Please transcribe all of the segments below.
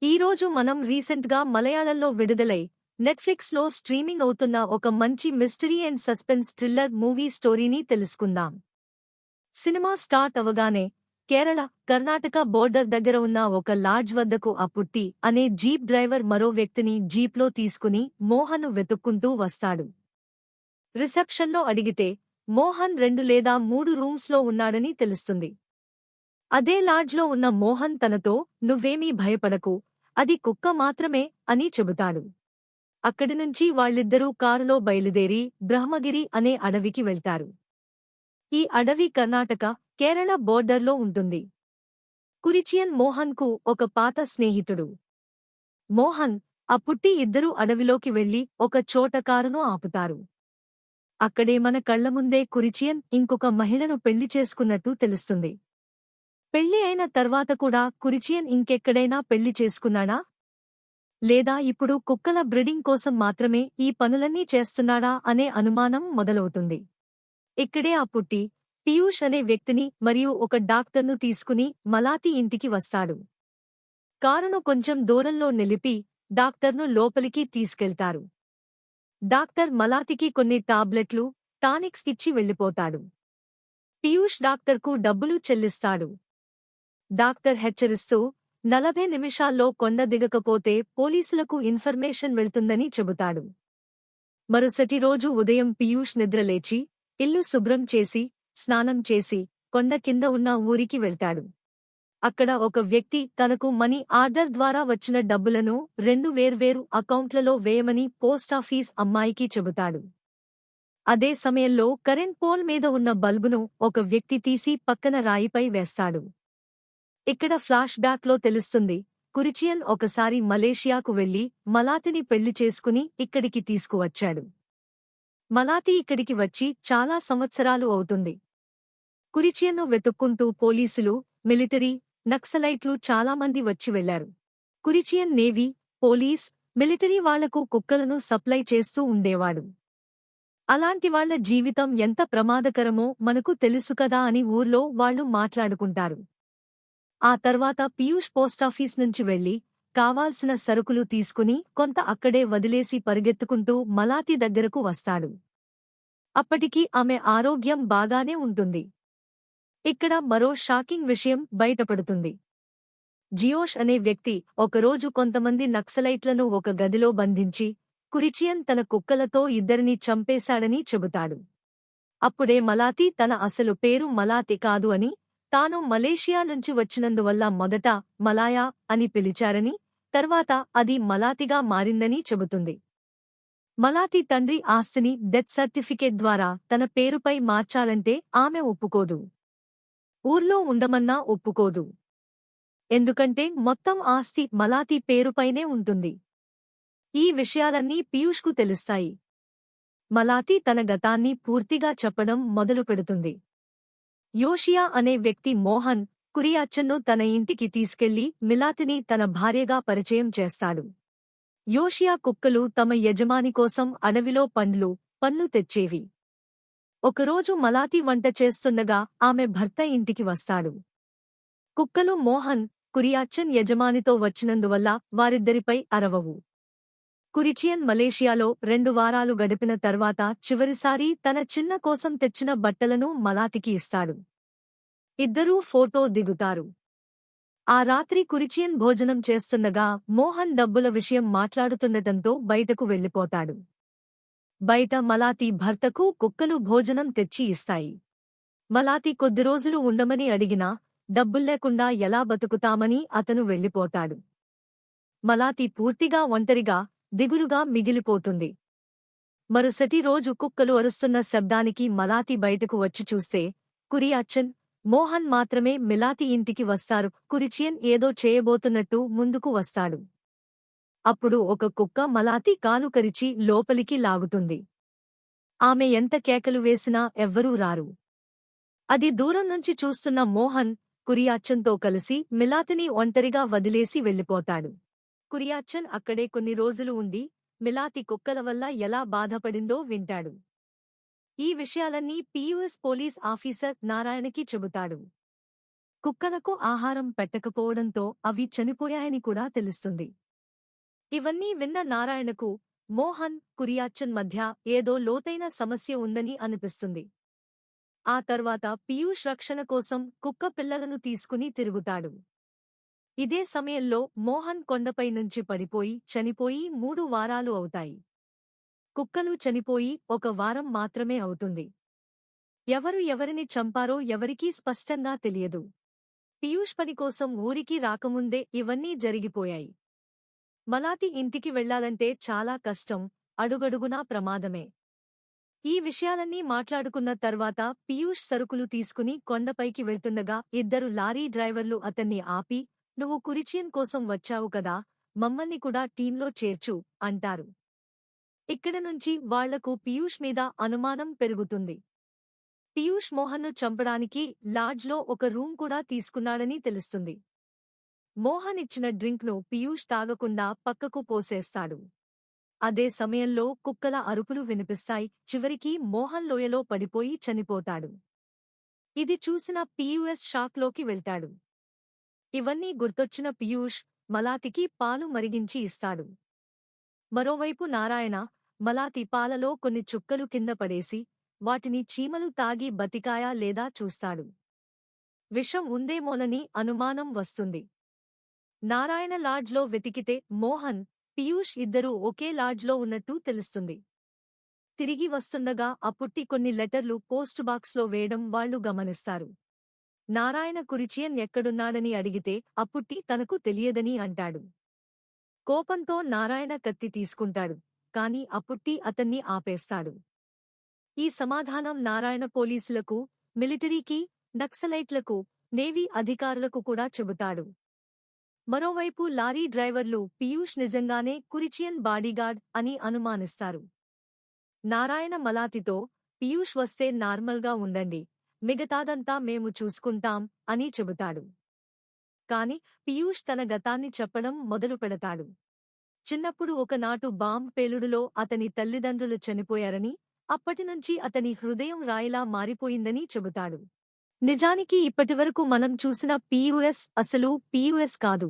ఈరోజు మనం రీసెంట్గా మలయాళంలో విడుదలై నెట్ఫ్లిక్స్లో స్ట్రీమింగ్ అవుతున్న ఒక మంచి mystery and suspense thriller movie స్టోరీని తెలుసుకుందాం. సినిమా స్టార్ట్ అవగానే కేరళ, కర్ణాటక బోర్డర్ దగ్గర ఉన్న ఒక లాడ్జ్ వద్దకు అపుట్టి అనే జీప్ డ్రైవర్ మరో వ్యక్తిని జీప్లో తీసుకుని మోహన్ను వెతుక్కుంటూ వస్తాడు. రిసెప్షన్లో అడిగితే మోహన్ 2 లేదా 3 రూమ్స్లో ఉన్నాడని తెలుస్తుంది. అదే లాడ్జ్లో ఉన్న మోహన్ తనతో "నువ్వేమీ భయపడకు, అది కుక్క మాత్రమే" అని చెబుతాడు. అక్కడినుంచి వాళ్ళిద్దరూ కారులో బయలుదేరి బ్రహ్మగిరి అనే అడవికి వెళ్తారు. ఈ అడవి కర్ణాటక, కేరళ బోర్డర్లో ఉంటుంది. కురిచియన్ మోహన్కు ఒక పాత స్నేహితుడు. మోహన్, అపుట్టి ఇద్దరూ అడవిలోకి వెళ్లి ఒక చోట కారును ఆపుతారు. అక్కడే మన కళ్లముందే కురిచియన్ ఇంకొక మహిళను పెళ్లి చేసుకున్నట్టు తెలుస్తుంది. పెళ్లి అయిన తర్వాత కూడా కురిచియన్ ఇంకెక్కడైనా పెళ్లి చేసుకున్నాడా? లేదా ఇప్పుడు కుక్కల బ్రీడింగ్ కోసం మాత్రమే ఈ పనులన్నీ చేస్తున్నాడా అనే అనుమానం మొదలవుతుంది. ఇక్కడే అపుట్టి పీయూష్ అనే వ్యక్తిని మరియు ఒక డాక్టర్ను తీసుకుని మలాతి ఇంటికి వస్తాడు. కారును కొంచెం దూరంలో నిలిపి డాక్టర్ను లోపలికి తీసుకెళ్తారు. డాక్టర్ మలాతికి కొన్ని టాబ్లెట్లు, టానిక్స్ ఇచ్చి వెళ్లిపోతాడు. పీయూష్ డాక్టర్కు డబ్బులు చెల్లిస్తాడు. డాక్టర్ హెచ్చరిస్తూ 40 నిమిషాల్లో కొండ దిగకపోతే పోలీసులకు ఇన్ఫర్మేషన్ వెళ్తుందని చెబుతాడు. మరుసటి రోజు ఉదయం పీయూష్ నిద్రలేచి ఇల్లు శుభ్రం చేసి స్నానం చేసి కొండ కింద ఉన్న ఊరికి వెళ్తాడు. అక్కడ ఒక వ్యక్తి తనకు మనీ ఆర్డర్ ద్వారా వచ్చిన డబ్బులను 2 వేర్వేరు అకౌంట్లలో వేయమని పోస్టాఫీస్ అమ్మాయికి చెబుతాడు. అదే సమయంలో కరెంట్ పోల్ మీద ఉన్న బల్బును ఒక వ్యక్తి తీసి పక్కన రాయిపై వేస్తాడు. ఇక్కడ ఫ్లాష్ బ్యాక్లో తెలుస్తుంది, కురిచియన్ ఒకసారి మలేషియాకు వెళ్లి మలాతిని పెళ్లి చేసుకుని ఇక్కడికి తీసుకువచ్చాడు. మలాతి ఇక్కడికి వచ్చి చాలా సంవత్సరాలు అవుతుంది. కురిచియన్ను వెతుక్కుంటూ పోలీసులు, మిలిటరీ, నక్సలైట్లు చాలామంది వచ్చి వెళ్లారు. కురిచియన్ నేవీ, పోలీస్, మిలిటరీ వాళ్లకు కుక్కలను సప్లై చేస్తూ ఉండేవాడు. అలాంటి వాళ్ల జీవితం ఎంత ప్రమాదకరమో మనకు తెలుసు కదా అని ఊర్లో వాళ్లు మాట్లాడుకుంటారు. ఆ తర్వాత పీయూష్ పోస్టాఫీస్ నుంచి వెళ్లి కావాల్సిన సరుకులు తీసుకుని కొంత అక్కడే వదిలేసి పరిగెత్తుకుంటూ మలాతి దగ్గరకు వస్తాడు. అప్పటికి ఆమె ఆరోగ్యం బాగానే ఉంటుంది. ఇక్కడ మరో షాకింగ్ విషయం బయటపడుతుంది. జియోష్ అనే వ్యక్తి ఒకరోజు కొంతమంది నక్సలైట్లను ఒక గదిలో బంధించి కురిచియన్ తన కుక్కలతో 2 చంపేశాడని చెబుతాడు. అప్పుడే మలాతి తన అసలు పేరు మలాతి కాదు అని, తాను మలేషియా నుంచి వచ్చినందువల్ల మొదట మలాయా అని పిలిచారని, తర్వాత అది మలాతిగా మారిందని చెబుతుంది. మలాతి తండ్రి ఆస్తిని డెత్ సర్టిఫికేట్ ద్వారా తన పేరుపై మార్చాలంటే ఆమె ఒప్పుకోదు. ఊర్లో ఉండమన్నా ఒప్పుకోదు. ఎందుకంటే మొత్తం ఆస్తి మలాతి పేరుపైనే ఉంటుంది. ఈ విషయాలన్నీ పీయూష్కు తెలుస్తాయి. మలాతి తన గతాన్ని పూర్తిగా చెప్పడం మొదలుపెడుతుంది. యోషియా అనే వ్యక్తి మోహన్, కురియాచన్ను తన ఇంటికి తీసుకెళ్లి మిలాతిని తన భార్యగా పరిచయం చేస్తాడు. యోషియా కుక్కలు తమ యజమాని కోసం అడవిలో పండ్లు తెచ్చేవి. ఒకరోజు మలాతి వంట చేస్తుండగా ఆమె భర్త ఇంటికి వస్తాడు. కుక్కలు మోహన్, కురియాచన్ యజమానితో వచ్చినందువల్ల వారిద్దరిపై అరవవు. కురిచియన్ మలేషియాలో 2 వారాలు గడిపిన తర్వాత చివరిసారి తన చిన్న కోసం తెచ్చిన బట్టలను మలాతికి ఇస్తాడు. ఇద్దరూ ఫోటో దిగుతారు. ఆ రాత్రి కురిచియన్ భోజనం చేస్తుండగా మోహన్ డబ్బుల విషయం మాట్లాడుతుండటంతో బయటకు వెళ్లిపోతాడు. బయట మలాతి భర్తకు కుక్కలు భోజనం తెచ్చి ఇస్తాయి. మలాతి కొద్ది రోజులు ఉండమని అడిగినా డబ్బుల్లేకుండా ఎలా బతుకుతామని అతను వెళ్లిపోతాడు. మలాతి పూర్తిగా ఒంటరిగా, దిగులుగా మిగిలిపోతుంది. మరుసటి రోజు కుక్కలు అరుస్తున్న శబ్దానికి మలాతి బయటకు వచ్చి చూస్తే కురియాచన్, మోహన్ మాత్రమే మిలాతి ఇంటికి వస్తారు. కురిచియన్ ఏదో చేయబోతున్నట్టు ముందుకు వస్తాడు. అప్పుడు ఒక కుక్క మలాతి కాలు కరిచి లోపలికి లాగుతుంది. ఆమె ఎంత కేకలు వేసినా ఎవ్వరూ రారు. అది దూరం నుంచి చూస్తున్న మోహన్, కురియాచన్తో కలిసి మిలాతిని ఒంటరిగా వదిలేసి వెళ్లిపోతాడు. కురియాచన్ అక్కడే కొన్ని రోజులు ఉండి మిలాతి కుక్కల వల్ల ఎలా బాధపడిందో వింటాడు. ఈ విషయాలన్నీ పీయూఎస్ పోలీస్ ఆఫీసర్ నారాయణకి చెబుతాడు. కుక్కలకు ఆహారం పెట్టకపోవడంతో అవి చనిపోయాయని కూడా తెలుస్తుంది. ఇవన్నీ విన్న నారాయణకు మోహన్, కురియాచ్చన్ మధ్య ఏదో లోతైన సమస్య ఉందని అనిపిస్తుంది. ఆ తర్వాత పీయూష్ రక్షణ కోసం కుక్క పిల్లలను తీసుకుని తిరుగుతాడు. ఇదే సమయంలో మోహన్ కొండపై నుంచి పడిపోయి చనిపోయి 3 వారాలు అవుతాయి. కుక్కలు చనిపోయి 1 వారం మాత్రమే అవుతుంది. ఎవరు ఎవరిని చంపారో ఎవరికీ స్పష్టంగా తెలియదు. పీయూష్ పని కోసం ఊరికి రాకముందే ఇవన్నీ జరిగిపోయాయి. మలాతి ఇంటికి వెళ్లాలంటే చాలా కష్టం, అడుగడుగునా ప్రమాదమే. ఈ విషయాలన్నీ మాట్లాడుకున్న తర్వాత పీయూష్ సరుకులు తీసుకుని కొండపైకి వెళ్తుండగా 2 లారీ డ్రైవర్లు అతన్ని ఆపి, "నువ్వు కురిచియన్ కోసం వచ్చావు కదా, మమ్మల్ని కూడా టీంలో చేర్చు" అంటారు. ఇక్కడ నుంచి వాళ్లకు పీయూష్ మీద అనుమానం పెరుగుతుంది. పీయూష్ మోహన్ను చంపడానికి లాడ్జ్లో ఒక రూమ్ కూడా తీసుకున్నాడని తెలుస్తుంది. మోహన్ ఇచ్చిన డ్రింక్ను పీయూష్ తాగకుండా పక్కకు పోసేస్తాడు. అదే సమయంలో కుక్కల అరుపులు వినిపిస్తాయి. చివరికి మోహన్ లోయలో పడిపోయి చనిపోతాడు. ఇది చూసిన పీయూష్ షాక్లోకి వెళ్తాడు. ఇవన్నీ గుర్తొచ్చిన పీయూష్ మలాతికి పాలు మరిగించి ఇస్తాడు. మరోవైపు నారాయణ మలాతి పాలలో కొన్ని చుక్కలు కింద పడేసి వాటిని చీమలు తాగి బతికాయా లేదా చూస్తాడు. విషం ఉందేమోనని అనుమానం వస్తుంది. నారాయణ లాడ్జ్లో వెతికితే మోహన్, పీయూష్ ఇద్దరూ ఒకే లాడ్జ్లో ఉన్నట్టు తెలుస్తుంది. తిరిగి వస్తుండగా అప్పుట్టి కొన్ని లెటర్లు పోస్ట్ బాక్స్లో వేయడం వాళ్లు గమనిస్తారు. నారాయణ కురిచియన్ ఎక్కడున్నాడని అడిగితే అప్పుట్టి తనకు తెలియదని అంటాడు. కోపంతో నారాయణ కత్తి తీసుకుంటాడు. కాని అప్పుట్టి అతన్ని ఆపేస్తాడు. ఈ సమాధానం నారాయణ పోలీసులకు, మిలిటరీకి, నక్సలైట్లకు, నేవీ అధికారులకు కూడా చెబుతాడు. మరోవైపు లారీ డ్రైవర్లు పీయూష్ నిజంగానే కురిచియన్ బాడీగార్డ్ అని అనుమానిస్తారు. నారాయణ మలాతితో, "పీయూష్ వస్తే నార్మల్గా ఉండండి, మిగతాదంతా మేము చూసుకుంటాం" అని చెబుతాడు. కాని పీయూష్ తన గతాన్ని చెప్పడం మొదలుపెడతాడు. చిన్నప్పుడు ఒకనాటు బాంబ్ పేలుడులో అతని తల్లిదండ్రులు చనిపోయారని, అప్పటినుంచి అతని హృదయం రాయిలా మారిపోయిందని చెబుతాడు. నిజానికి ఇప్పటివరకు మనం చూసిన పీయూఎస్ అసలు పీయూఎస్ కాదు.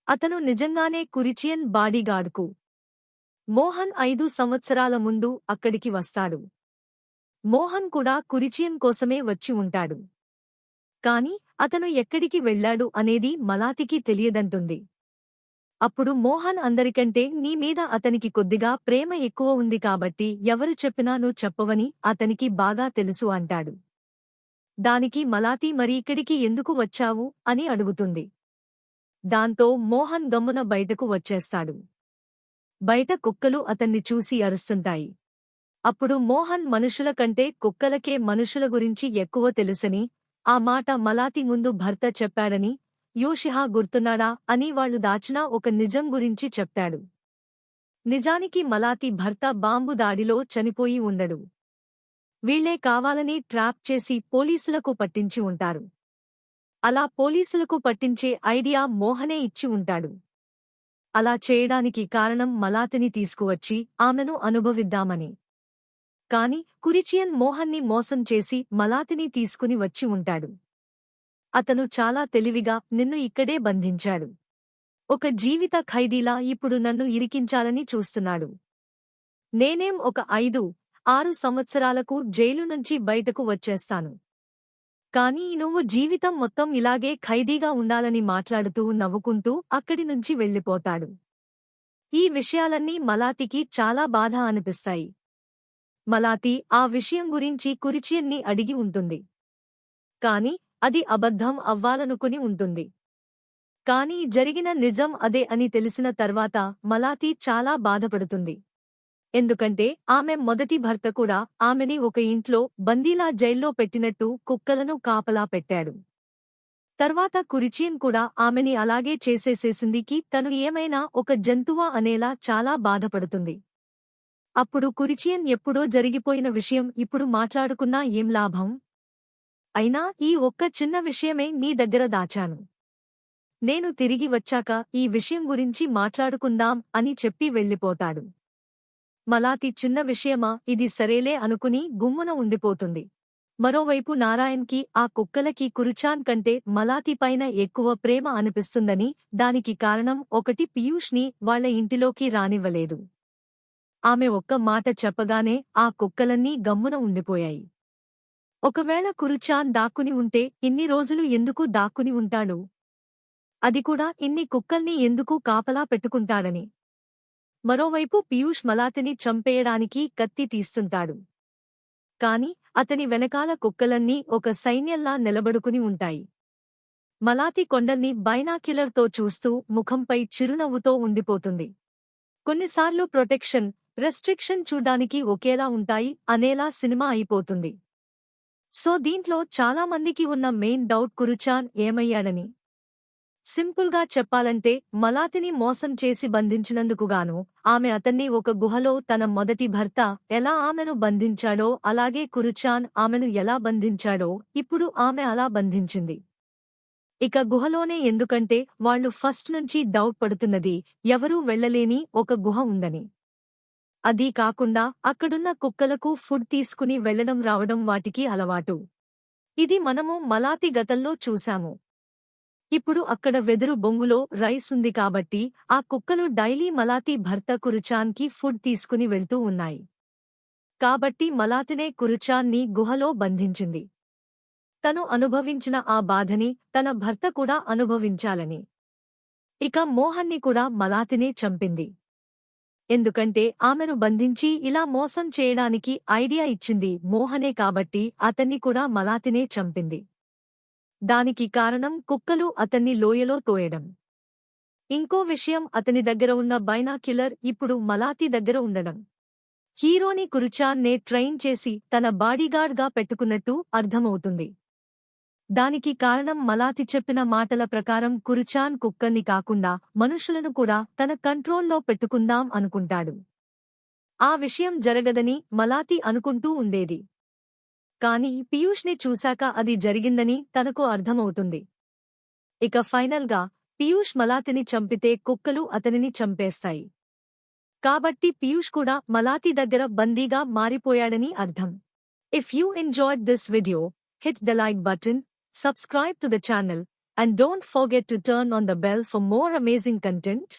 అతను నిజంగానే కురిచియన్ బాడీగార్డ్కు. మోహన్ 5 సంవత్సరాల ముందు అక్కడికి వస్తాడు. మోహన్ కూడా కురిచియన్ కోసమే వచ్చి ఉంటాడు. కాని అతను ఎక్కడికి వెళ్లాడు అనేది మలాతికి తెలియదంటుంది. అప్పుడు మోహన్ అందరికంటే నీ మీద అతనికి కొద్దిగా ప్రేమ ఎక్కువ ఉంది కాబట్టి ఎవరు చెప్పినా నువ్వు చెప్పవని అతనికి బాగా తెలుసు అంటాడు. దానికి మలాతి మరి ఇక్కడికి ఎందుకు వచ్చావు అని అడుగుతుంది. దాంతో మోహన్ గమ్మున బయటకు వచ్చేస్తాడు. బయట కుక్కలు అతన్ని చూసి అరుస్తుంటాయి. అప్పుడు మోహన్ మనుషుల కంటే కుక్కలకే మనుషుల గురించి ఎక్కువ తెలుసని, ఆ మాట మలాతి ముందు భర్త చెప్పాడని, యోషిహా గుర్తున్నాడా అని వాళ్లు దాచిన ఒక నిజం గురించి చెప్తాడు. నిజానికి మలాతి భర్త బాంబు దాడిలో చనిపోయి ఉండడు. వీళ్లే కావాలని ట్రాప్ చేసి పోలీసులకు పట్టించి ఉంటారు. అలా పోలీసులకు పట్టించే ఐడియా మోహనే ఇచ్చి ఉంటాడు. అలా చేయడానికి కారణం మలాతిని తీసుకువచ్చి ఆమెను అనుభవిద్దామని. కాని కురిచియన్ మోహన్ని మోసం చేసి మలాతిని తీసుకుని వచ్చి ఉంటాడు. అతను చాలా తెలివిగా నిన్ను ఇక్కడే బంధించాడు. ఒక జీవిత ఖైదీలా ఇప్పుడు నన్ను ఇరికించాలని చూస్తున్నాడు. నేనేం ఒక 5-6 సంవత్సరాలకు జైలు నుంచి బయటకు వచ్చేస్తాను. కానీ నువ్వు జీవితం మొత్తం ఇలాగే ఖైదీగా ఉండాలని మాట్లాడుతూ నవ్వుకుంటూ అక్కడి నుంచి వెళ్ళిపోతాడు. ఈ విషయాలన్నీ మలాతికి చాలా బాధ అనిపిస్తాయి. మలాతి ఆ విషయం గురించి కురిచియన్ని అడిగి ఉంటుంది. కాని అది అబద్ధం అవ్వాలనుకుని ఉంటుంది. కానీ జరిగిన నిజం అదే అని తెలిసిన తర్వాత మలాతి చాలా బాధపడుతుంది. ఎందుకంటే ఆమె మొదటి భర్త కూడా ఆమెని ఒక ఇంట్లో బందీలా జైల్లో పెట్టినట్టు కుక్కలను కాపలా పెట్టాడు. తర్వాత కురిచియన్ కూడా ఆమెని అలాగే చేసేసేసిందికి తను ఏమైనా ఒక జంతువా అనేలా చాలా బాధపడుతుంది. అప్పుడు కురిచియన్ ఎప్పుడో జరిగిపోయిన విషయం ఇప్పుడు మాట్లాడుకున్నా ఏం లాభం? అయినా ఈ ఒక్క చిన్న విషయమే నీ దగ్గర దాచాను. నేను తిరిగి వచ్చాక ఈ విషయం గురించి మాట్లాడుకుందాం అని చెప్పి వెళ్ళిపోతాడు. మలాతి చిన్న విషయమా ఇది సరేలే అనుకుని గుమ్మున ఉండిపోతుంది. మరోవైపు నారాయణ్కి ఆ కుక్కలకి కురుచాన్ కంటే మలాతి పైన ఎక్కువ ప్రేమ అనిపిస్తుందని, దానికి కారణం ఒకటి పీయూష్ని వాళ్ల ఇంటిలోకి రానివ్వలేదు. ఆమె ఒక్క మాట చెప్పగానే ఆ కుక్కలన్నీ గమ్మున ఉండిపోయాయి. ఒకవేళ కురుచాన్ దాక్కుని ఉంటే ఇన్ని రోజులు ఎందుకు దాక్కుని ఉంటాడు? అది కూడా ఇన్ని కుక్కల్ని ఎందుకు కాపలా పెట్టుకుంటాడని. మరోవైపు పీయూష్ మలాతిని చంపేయడానికి కత్తి తీస్తుంటాడు. కాని అతని వెనకాల కుక్కలన్నీ ఒక సైన్యంలా నిలబడుకుని ఉంటాయి. మలాతి కొండల్ని బైనాక్యులర్తో చూస్తూ ముఖంపై చిరునవ్వుతో ఉండిపోతుంది. కొన్నిసార్లు ప్రొటెక్షన్, రెస్ట్రిక్షన్ చూడ్డానికి ఒకేలా ఉంటాయి అనేలా సినిమా అయిపోతుంది. సో దీంట్లో చాలామందికి ఉన్న మెయిన్ డౌట్ కురుచాన్ ఏమయ్యాడని. సింపుల్గా చెప్పాలంటే మలాతిని మోసం చేసి బంధించినందుకుగాను ఆమె అతన్ని ఒక గుహలో తన మొదటి భర్త ఎలా ఆమెను బంధించాడో అలాగే కురుచాన్ ఆమెను ఎలా బంధించాడో ఇప్పుడు ఆమె అలా బంధించింది. ఇక గుహలోనే ఎందుకంటే వాళ్లు ఫస్ట్ నుంచి డౌట్ పడుతున్నది ఎవరూ వెళ్లలేని ఒక గుహ ఉందని. అదీ కాకుండా అక్కడున్న కుక్కలకు ఫుడ్ తీసుకుని వెళ్లడం రావడం వాటికి అలవాటు. ఇది మనము మలాతి గతంలో చూశాము. ఇప్పుడు అక్కడ వెదురు బొంగులో రైస్ ఉంది కాబట్టి ఆ కుక్కలు డైలీ మలాతి భర్త కురుచాన్కి ఫుడ్ తీసుకుని వెళ్తూ ఉన్నాయి. కాబట్టి మలాతినే కురుచాన్ని గుహలో బంధించింది. తను అనుభవించిన ఆ బాధని తన భర్త కూడా అనుభవించాలని. ఇక మోహన్ని కూడా మలాతినే చంపింది. ఎందుకంటే ఆమెను బంధించి ఇలా మోసం చేయడానికి ఐడియా ఇచ్చింది మోహనే కాబట్టి అతన్ని కూడా మలాతినే చంపింది. దానికి కారణం కుక్కలు అతన్ని లోయలో తోయడం. ఇంకో విషయం అతని దగ్గర ఉన్న బైనాక్యులర్ ఇప్పుడు మలాతి దగ్గర ఉండడం. హీరోని కురుచాన్ నే ట్రైన్ చేసి తన బాడీగార్డ్గా పెట్టుకున్నట్టు అర్థమవుతుంది. దానికి కారణం మలాతి చెప్పిన మాటల ప్రకారం కురుచాన్ కుక్కల్ని కాకుండా మనుషులను కూడా తన కంట్రోల్లో పెట్టుకుందాం అనుకుంటాడు. ఆ విషయం జరగదని మలాతి అనుకుంటూ ఉండేది. కాని పీయూష్ని చూశాక అది జరిగిందని తనకు అర్థమవుతుంది. ఇక ఫైనల్గా పీయూష్ మలాతిని చంపితే కుక్కలు అతనిని చంపేస్తాయి. కాబట్టి పీయూష్ కూడా మలాతి దగ్గర బందీగా మారిపోయాడని అర్థం. If you enjoyed this video, hit the like button, subscribe to the channel, and don't forget to turn on the bell for more amazing content.